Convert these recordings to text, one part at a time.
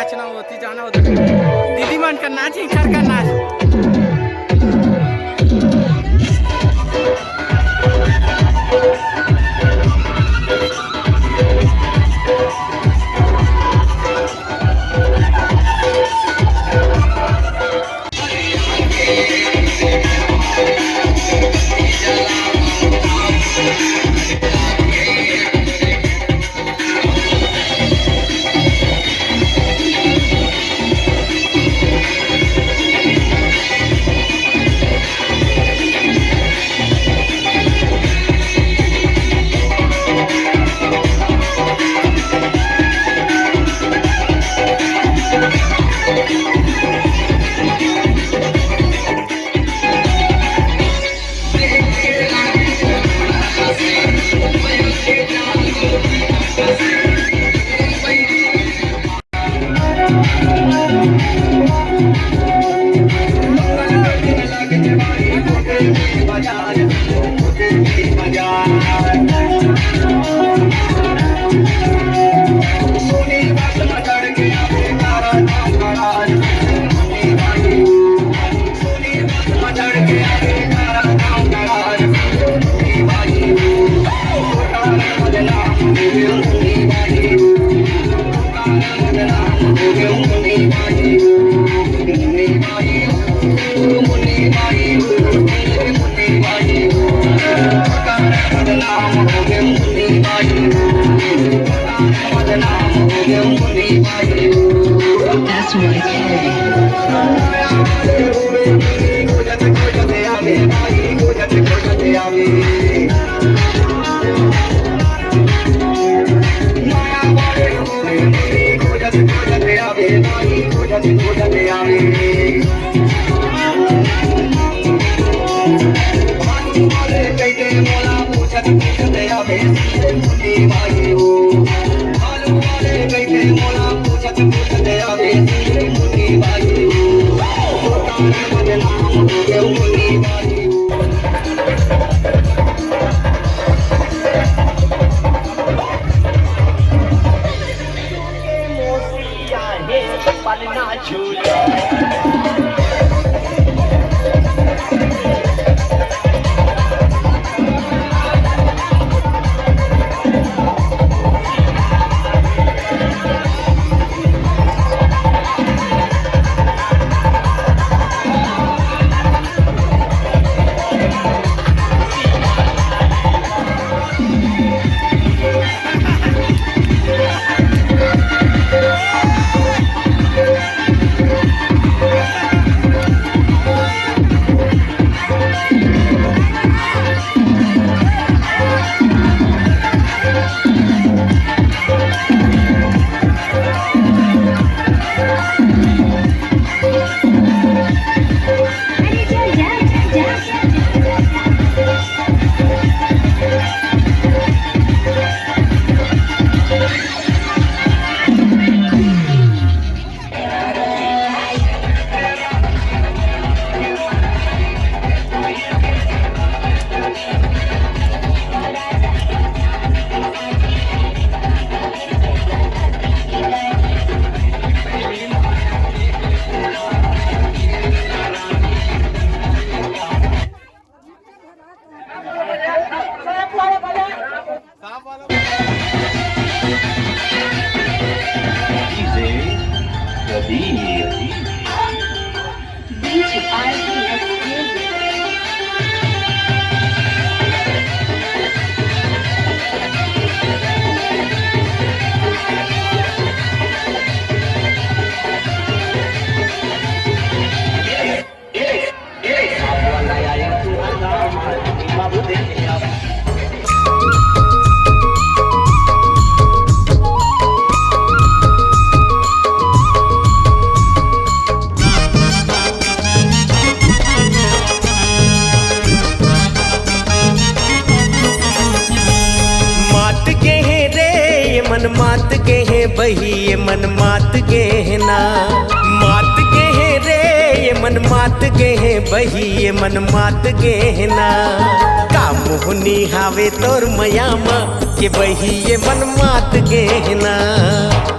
नाचना होती जाना होता दीदी मन का नाच ही घर का नाच। That's right. मन मात के है बही ये मन मात के है ना, मात के है रे ये मन मात के है बही ये मन मात के है ना। का मोहनी हावे तोर मयामा के बही ये मन मात के है ना,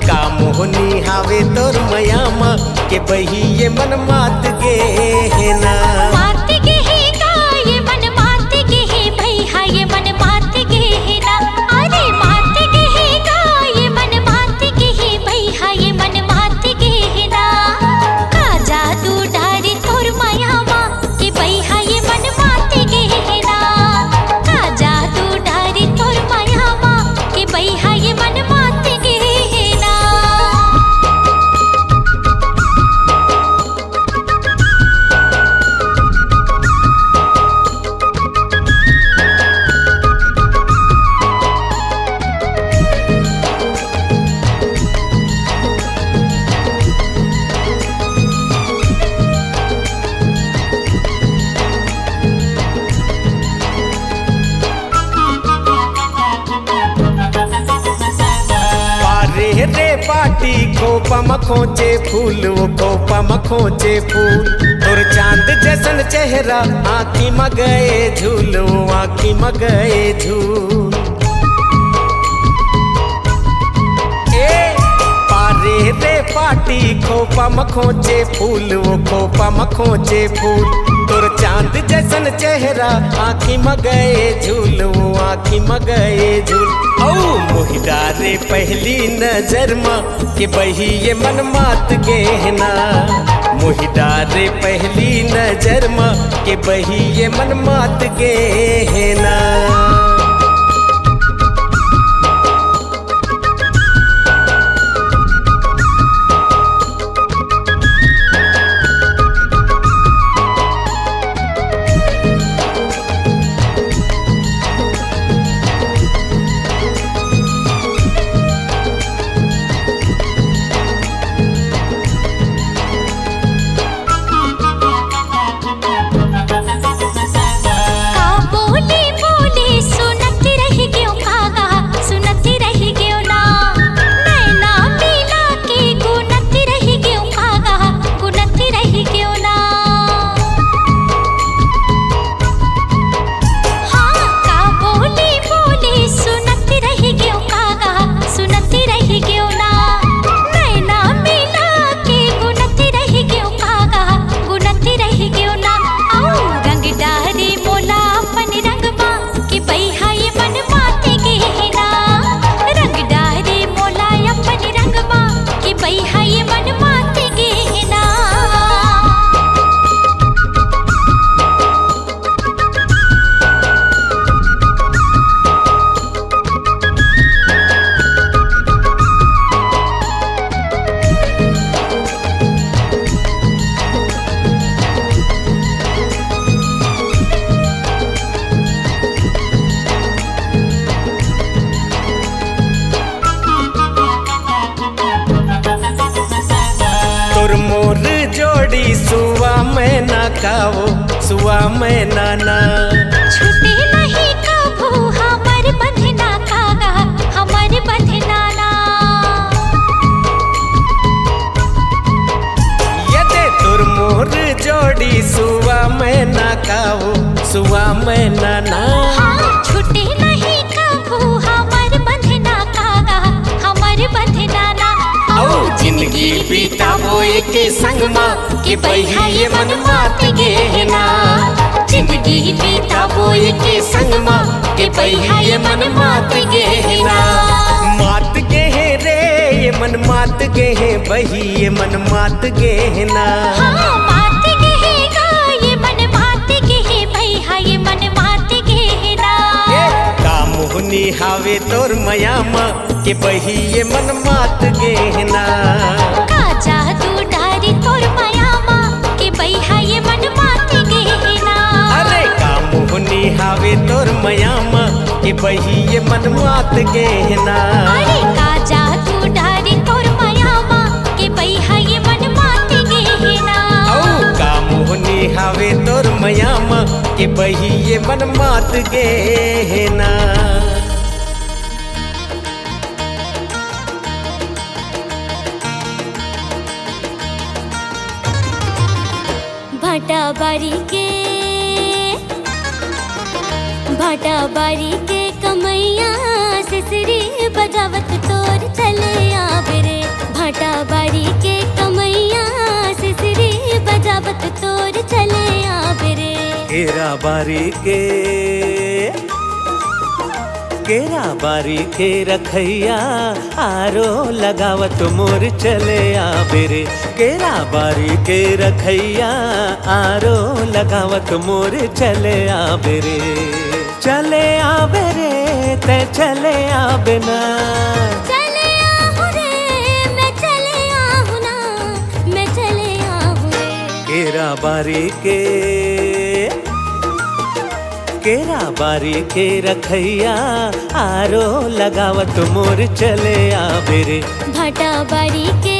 का मोहनी हावे तोर मयामा के बही ये मन मात गे है ना। मात गे है ना ये मन मात गे है भैया ये मन मात गे है ना। अरे मात गे है ना ये मन मात गे है भैया ये मन मात गे है ना। का जादू डारी तोर मयामा के भैया ये मन मात गे है ना। का जादू डारी तोर मयामा के भैया ये मन मात गे है ना। पारे रे पाटी खोपा मखोचे फूल वो खोपा मखोचे फूल तोर चांद जैसन चेहरा आँखी में गए झूल वो आँखी में गए झूल। ए पारे रे पाटी खोपा मखोचे फूल वो खोपा मखोचे फूल तोर चांद जैसन चेहरा आँखी में गए झूल वो आँखी में गए झूल। औ मोहिदारे पहली नजर में के बही ये मन मात गहना। मोहिदारे पहली नजर में के बही ये मन मात गहना। सुआ में ना खाओ सुआ में नाना छुट्टी नहीं कभू हमार बंधना कागा हमार बंधना ना। ये दे तुर मोर जोड़ी सुआ में ना खाओ सुआ में नाना। हाँ छुट्टी नहीं कभू हमार बंधना कागा हमार बंधना ना। जिंदगी बीतावो एक संग माँ के बहिया ये मन मात गहना। जिंदगी बीतावो एक संग माँ के बहिया ये मन मात गहना। मात गहे रे ये मन मात गहे बही ये मन मात गहना। हाँ मात गहेगा ये मन मात गहे भैया ये मन मात गहना। का मोहनी हावे तोर मयामा के बही ये मन मात गहना। का जादू डारी तोर मयामा के भैया ये मन मात गहना। अरे का मोहनी हावे तोर मयामा के बही ये मन मात गहना। अरे का जादू डारी तोर मयामा के भैया ये मन मात गहना। औ का मोहनी हावे तोर मयामा के बही ये मन मात गहना। भाटा बारी के कमैया सिसरी बजावत तोर चले आवे रे। भाटा बाड़ी के कमैया सिसरी बजावत तोर चले आवे रे। केरा बारी के रखैया आरो लगावत मोर चले आवे रे। केरा बारी के रखैया आरो लगावत मोर चले आवे रे। चले आवे रे ते चले आवे ना, चले आहू रे मैं चले आहू ना, मैं चले आहू रे। केरा बारी के रखैया आरो लगावत मोर चले आवे रे। भाटा बाड़ी के